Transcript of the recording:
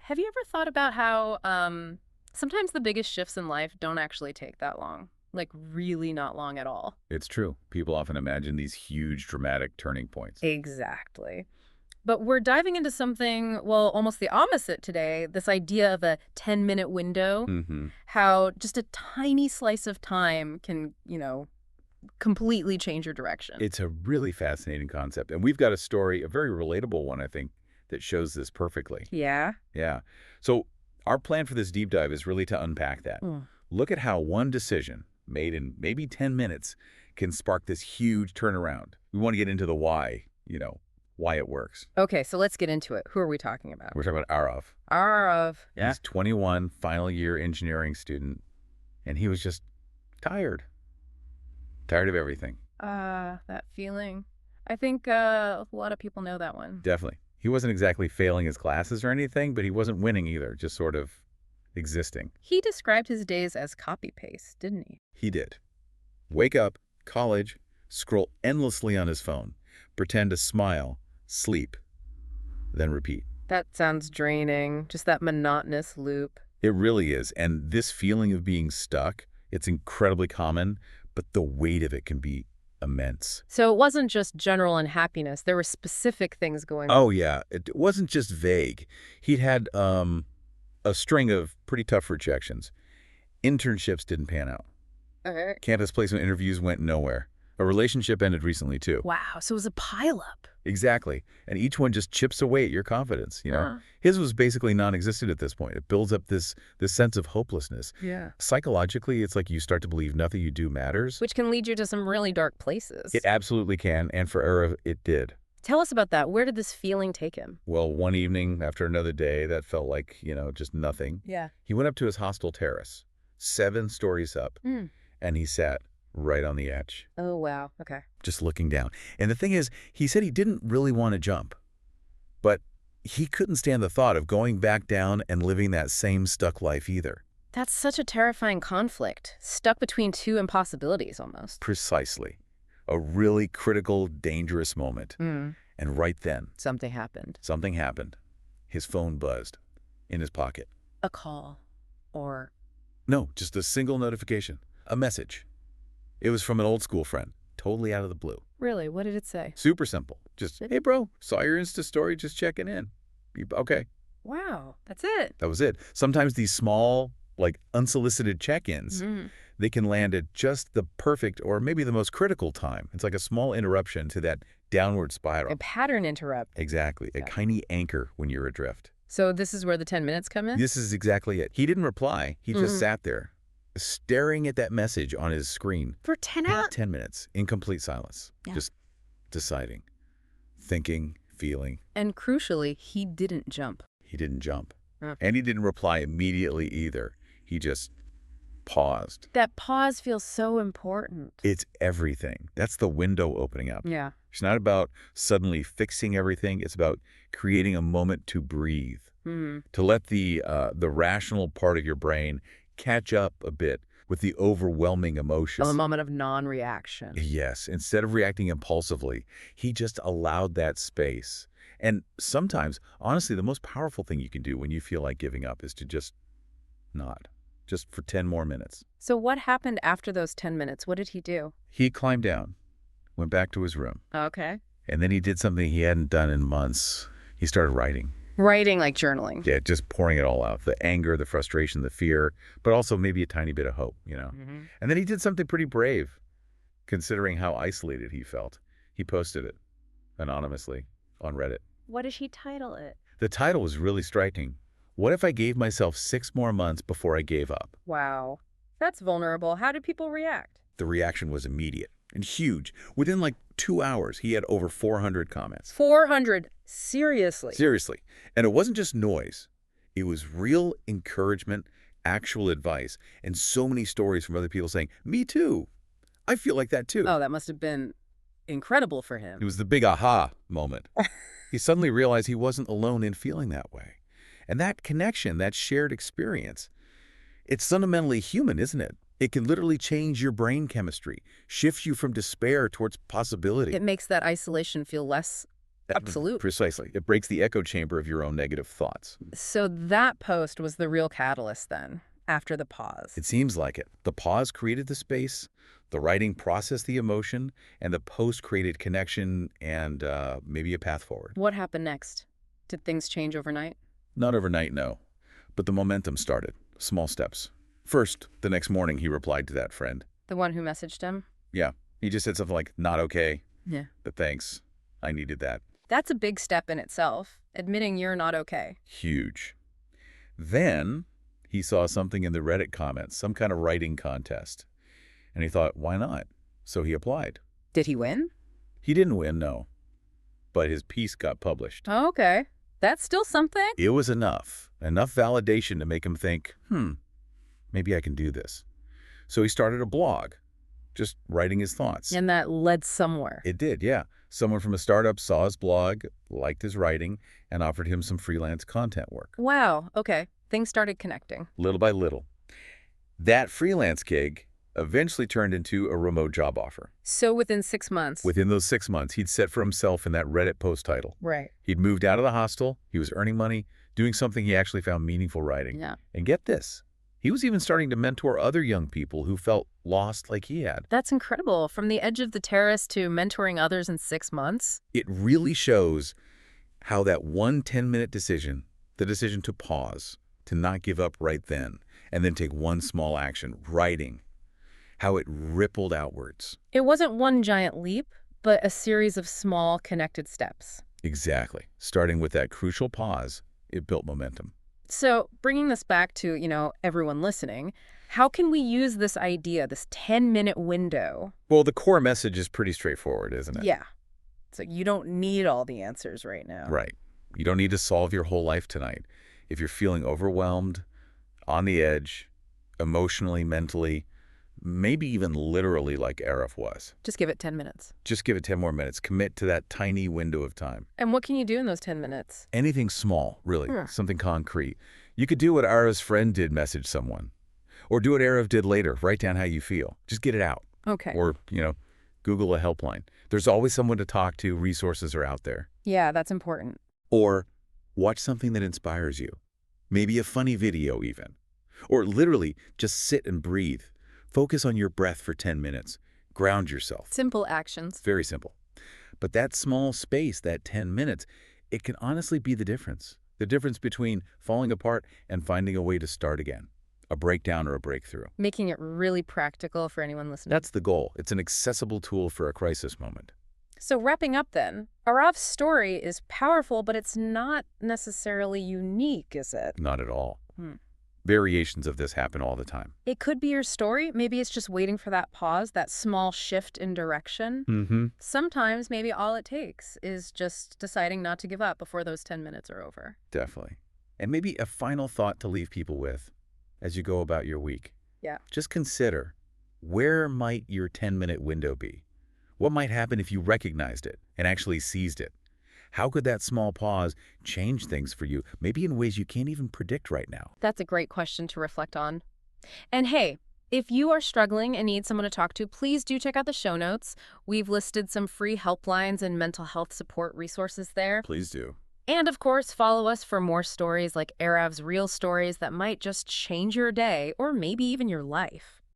Have you ever thought about how sometimes the biggest shifts in life don't actually take that long? Like, really not long at all. It's true. People often imagine these huge, dramatic turning points. Exactly. But we're diving into something, well, almost the opposite today, this idea of a 10-minute window, hmm how just a tiny slice of time can, completely change your direction. It's a really fascinating concept. And we've got a story, a very relatable one, I think, that shows this perfectly. Yeah? Yeah. So our plan for this deep dive is really to unpack that. Mm. Look at how one decision made in maybe 10 minutes can spark this huge turnaround. We want to get into the why, why it works. Okay, so let's get into it. Who are we talking about? We're talking about Aarav. Aarav. Yeah. He's 21, final year engineering student, and he was just tired. Tired of everything. That feeling. I think a lot of people know that one. Definitely. He wasn't exactly failing his classes or anything, but he wasn't winning either, just sort of existing. He described his days as copy-paste, didn't he? He did. Wake up, college, scroll endlessly on his phone, pretend to smile, sleep, then repeat. That sounds draining, just that monotonous loop. It really is. And this feeling of being stuck, it's incredibly common, but the weight of it can be immense. So it wasn't just general unhappiness. There were specific things going on. Oh, yeah. It wasn't just vague. He'd had a string of pretty tough rejections. Internships didn't pan out. Okay. Campus placement interviews went nowhere. A relationship ended recently, too. Wow, so it was a pileup. Exactly. And each one just chips away at your confidence, Huh. His was basically non-existent at this point. It builds up this sense of hopelessness. Yeah. Psychologically, it's like you start to believe nothing you do matters. Which can lead you to some really dark places. It absolutely can, and for Aarav, it did. Tell us about that. Where did this feeling take him? Well, one evening after another day that felt like, just nothing, Yeah. he went up to his hostel terrace, 7 stories up, and he sat right on the edge, Oh, wow. Okay. just looking down. And the thing is, he said he didn't really want to jump, but he couldn't stand the thought of going back down and living that same stuck life either. That's such a terrifying conflict. Stuck between two impossibilities almost. Precisely. A really critical, dangerous moment. And right then, Something happened. something happened. His phone buzzed in his pocket. A call. Or... No, just a single notification. A message. It was from an old school friend, totally out of the blue. Really? What did it say? Super simple. Just, hey, bro, saw your Insta story, just checking in. Okay, Wow. That's it. that was it. Sometimes these small, unsolicited check-ins, they can land at just the perfect or maybe the most critical time. It's like a small interruption to that downward spiral. A pattern interrupt. Exactly. A tiny anchor when you're adrift. So this is where the 10 minutes come in? This is exactly it. He didn't reply. He just sat there, staring at that message on his screen. For 10 hours? 10 minutes in complete silence. Yeah. Just deciding, thinking, feeling. And crucially, he didn't jump. He didn't jump. Huh. And he didn't reply immediately either. He just paused. That pause feels so important. It's everything. That's the window opening up. Yeah. It's not about suddenly fixing everything. It's about creating a moment to breathe, to let the rational part of your brain catch up a bit with the overwhelming emotions. A moment of non-reaction. Yes, instead of reacting impulsively, he just allowed that space. And sometimes, honestly, the most powerful thing you can do when you feel like giving up is to just not, just for 10 more minutes. So what happened after those 10 minutes? What did he do? He climbed down, went back to his room, Okay. and then he did something he hadn't done in months. He started writing. Writing, like journaling. Yeah, just pouring it all out. The anger, the frustration, the fear, but also maybe a tiny bit of hope, And then he did something pretty brave, considering how isolated he felt. He posted it anonymously on Reddit. What did he title it? The title was really striking. What if I gave myself 6 more months before I gave up? Wow. That's vulnerable. How did people react? The reaction was immediate and huge. Within 2 hours, he had over 400 comments. 400. Seriously. Seriously. And it wasn't just noise. It was real encouragement, actual advice, and so many stories from other people saying, me too. I feel like that too. Oh, that must have been incredible for him. It was the big aha moment. He suddenly realized he wasn't alone in feeling that way. And that connection, that shared experience, it's fundamentally human, isn't it? It can literally change your brain chemistry, shift you from despair towards possibility. It makes that isolation feel less Absolutely. Precisely. It breaks the echo chamber of your own negative thoughts. So that post was the real catalyst then, after the pause. It seems like it. The pause created the space, the writing processed the emotion, and the post created connection and maybe a path forward. What happened next? Did things change overnight? Not overnight, no. But the momentum started. Small steps. First, the next morning, he replied to that friend. The one who messaged him? Yeah. He just said something like, not okay, Yeah. but thanks. I needed that. That's a big step in itself, admitting you're not okay. Huge. Then he saw something in the Reddit comments, some kind of writing contest. And he thought, why not? So he applied. Did he win? He didn't win, no. But his piece got published. Oh, okay. That's still something. It was enough validation to make him think, maybe I can do this. So he started a blog, just writing his thoughts. And that led somewhere. It did, yeah. Someone from a startup saw his blog, liked his writing, and offered him some freelance content work. Wow, okay. Things started connecting. Little by little. That freelance gig eventually turned into a remote job offer. So within 6 months. Within those 6 months, he'd set for himself in that Reddit post title. Right. He'd moved out of the hostel, he was earning money, doing something he actually found meaningful writing. Yeah. And get this, he was even starting to mentor other young people who felt lost like he had. That's incredible. From the edge of the terrace to mentoring others in 6 months. It really shows how that one 10-minute decision, the decision to pause, to not give up right then, and then take one small action, writing, how it rippled outwards. It wasn't one giant leap, but a series of small connected steps. Exactly. Starting with that crucial pause, it built momentum. So bringing this back to, everyone listening, how can we use this idea, this 10-minute window? Well, the core message is pretty straightforward, isn't it? Yeah. So you don't need all the answers right now. Right. You don't need to solve your whole life tonight. If you're feeling overwhelmed, on the edge, emotionally, mentally, maybe even literally like Aarav was. Just give it 10 minutes. Just give it 10 more minutes. Commit to that tiny window of time. And what can you do in those 10 minutes? Anything small, really, Hmm. something concrete. You could do what Aarav's friend did, message someone. Or do what Aarav did later, write down how you feel. Just get it out. Okay. Or, Google a helpline. There's always someone to talk to, resources are out there. Yeah, that's important. Or watch something that inspires you. Maybe a funny video even. Or literally, just sit and breathe. Focus on your breath for 10 minutes. Ground yourself. Simple actions. Very simple. But that small space, that 10 minutes, it can honestly be the difference. The difference between falling apart and finding a way to start again. A breakdown or a breakthrough. Making it really practical for anyone listening. That's the goal. It's an accessible tool for a crisis moment. So wrapping up then, Aarav's story is powerful, but it's not necessarily unique, is it? Not at all. Hmm. Variations of this happen all the time. It could be your story. Maybe it's just waiting for that pause, that small shift in direction. Mm-hmm. Sometimes maybe all it takes is just deciding not to give up before those 10 minutes are over. Definitely. And maybe a final thought to leave people with as you go about your week. Yeah. Just consider, where might your 10-minute window be? What might happen if you recognized it and actually seized it? How could that small pause change things for you, maybe in ways you can't even predict right now? That's a great question to reflect on. And hey, if you are struggling and need someone to talk to, please do check out the show notes. We've listed some free helplines and mental health support resources there. Please do. And of course, follow us for more stories like Aarav's real stories that might just change your day or maybe even your life.